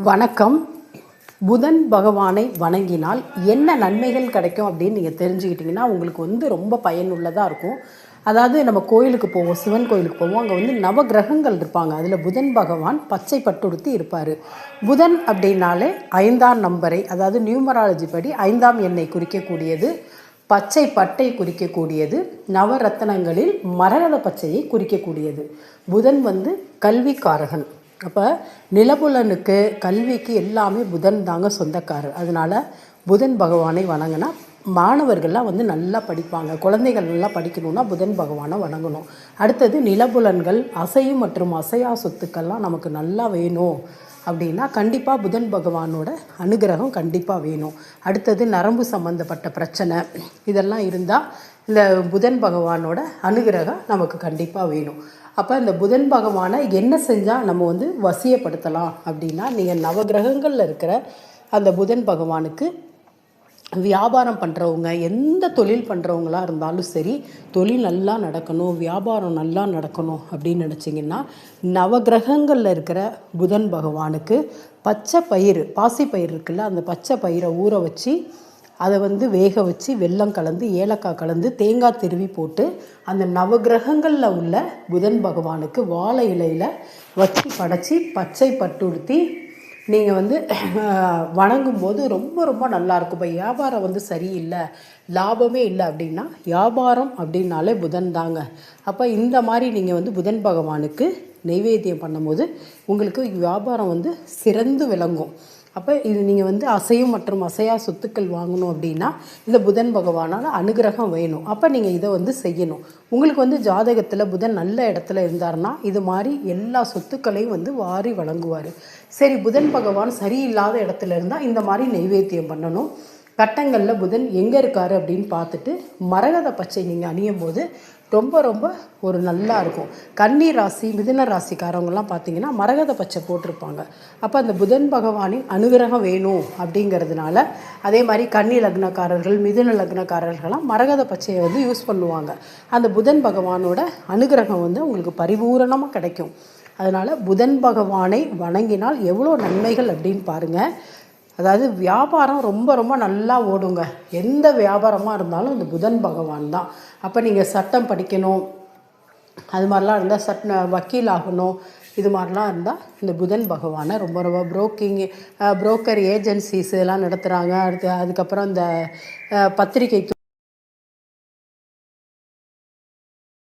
வணக்கம். புதன் பகவானை வணங்கினால் என்ன நன்மைகள் கிடைக்கும் அப்படின்னு நீங்கள் தெரிஞ்சுக்கிட்டிங்கன்னா உங்களுக்கு ரொம்ப பயனுள்ளதாக இருக்கும். அதாவது நம்ம கோயிலுக்கு போவோம், சிவன் கோயிலுக்கு போவோம், அங்கே நவகிரகங்கள் இருப்பாங்க. அதில் புதன் பகவான் பச்சை பட்டுடுத்தி இருப்பார். புதன் அப்படின்னாலே 5ஆம் நம்பரை, அதாவது நியூமராலஜி படி 5ஆம் எண்ணை குறிக்கக்கூடியது, பச்சை பட்டை குறிக்கக்கூடியது, நவரத்தனங்களில் மரகத பச்சையை குறிக்கக்கூடியது. புதன் கல்விக்காரகன். அப்போ நிலபுலனுக்கு, கல்விக்கு எல்லாமே புதன் தாங்க சொந்தக்காரர். அதனால் புதன் பகவானை வணங்கினா மாணவர்கள்லாம் நல்லா படிப்பாங்க. குழந்தைகள் நல்லா படிக்கணுன்னா புதன் பகவானை வணங்கணும். அடுத்தது நிலபுலன்கள், அசையும் மற்றும் அசையா சொத்துக்கள்லாம் நமக்கு நல்லா வேணும் அப்படின்னா கண்டிப்பாக புதன் பகவானோட அனுகிரகம் கண்டிப்பாக வேணும். அடுத்தது நரம்பு சம்மந்தப்பட்ட பிரச்சனை இதெல்லாம் இருந்தால் இந்த புதன் பகவானோட அனுகிரகம் நமக்கு கண்டிப்பாக வேணும். அப்போ இந்த புதன் பகவானை என்ன செஞ்சால் நம்ம வசியப்படுத்தலாம் அப்படின்னா, நீங்கள் நவகிரகங்களில் இருக்கிற அந்த புதன் பகவானுக்கு வியாபாரம் பண்ணுறவங்க, எந்த தொழில் பண்ணுறவங்களாக இருந்தாலும் சரி, தொழில் நல்லா நடக்கணும், வியாபாரம் நல்லா நடக்கணும் அப்படின்னு நினச்சிங்கன்னா, நவகிரகங்களில் இருக்கிற புதன் பகவானுக்கு பச்சை பயிறு, பாசிப்பயிறு இருக்குல்ல, அந்த பச்சை பயிரை ஊற வச்சு அதை வேக வச்சு வெல்லம் கலந்து, ஏலக்காய் கலந்து, தேங்காய் திருவி போட்டு அந்த நவகிரகங்களில் உள்ள புதன் பகவானுக்கு வாழை இலையில் வச்சு படைச்சி பச்சை பட்டுடுத்தி நீங்கள் வணங்கும்போது ரொம்ப ரொம்ப நல்லாயிருக்கும். இப்போ வியாபாரம் சரியில்லை, லாபமே இல்லை அப்படின்னா, வியாபாரம் அப்படின்னாலே புதன் தாங்க. அப்போ இந்த மாதிரி நீங்கள் புதன் பகவானுக்கு நெய்வேத்தியம் பண்ணும்போது உங்களுக்கு வியாபாரம் சிறந்து விளங்கும். அப்போ இது நீங்கள் அசையும் மற்றும் அசையா சொத்துக்கள் வாங்கணும் அப்படின்னா இந்த புதன் பகவானால் அனுகிரகம் வேணும். அப்போ நீங்கள் இதை செய்யணும். உங்களுக்கு ஜாதகத்தில் புதன் நல்ல இடத்துல இருந்தார்னா இது மாதிரி எல்லா சொத்துக்களையும் வாரி வழங்குவார். சரி, புதன் பகவான் சரியில்லாத இடத்துல இருந்தால் இந்த மாதிரி நெய்வேத்தியம் பண்ணணும். கட்டங்களில் புதன் எங்கே இருக்கார் அப்படின்னு பார்த்துட்டு மரகத பச்சை நீங்கள் அணியும் போது ரொம்ப ரொம்ப ஒரு நல்லா இருக்கும். கன்னி ராசி, மிதுன ராசிக்காரவங்களாம் பார்த்தீங்கன்னா மரகத பச்சை போட்டிருப்பாங்க. அப்போ அந்த புதன் பகவானின் அனுகிரகம் வேணும் அப்படிங்கிறதுனால, அதே மாதிரி கன்னி லக்னக்காரர்கள், மிதுன லக்னக்காரர்கள்லாம் மரகத பச்சையை யூஸ் பண்ணுவாங்க. அந்த புதன் பகவானோட அனுகிரகம் உங்களுக்கு பரிபூரணமாக கிடைக்கும். அதனால் புதன் பகவானை வணங்கினால் எவ்வளோ நன்மைகள் அப்படின்னு பாருங்கள். அதாவது வியாபாரம் ரொம்ப ரொம்ப நல்லா ஓடுங்க. எந்த வியாபாரமாக இருந்தாலும் இந்த புதன் பகவான் தான். அப்போ நீங்கள் சட்டம் படிக்கணும், அது மாதிரிலாம் இருந்தால் வக்கீல் ஆகணும், இது மாதிரிலாம் இருந்தால் இந்த புதன் பகவானை ரொம்ப ரொம்ப புரோக்கர் ஏஜென்சிஸ் எல்லாம் நடத்துகிறாங்க. அதுக்கப்புறம் இந்த பத்திரிகை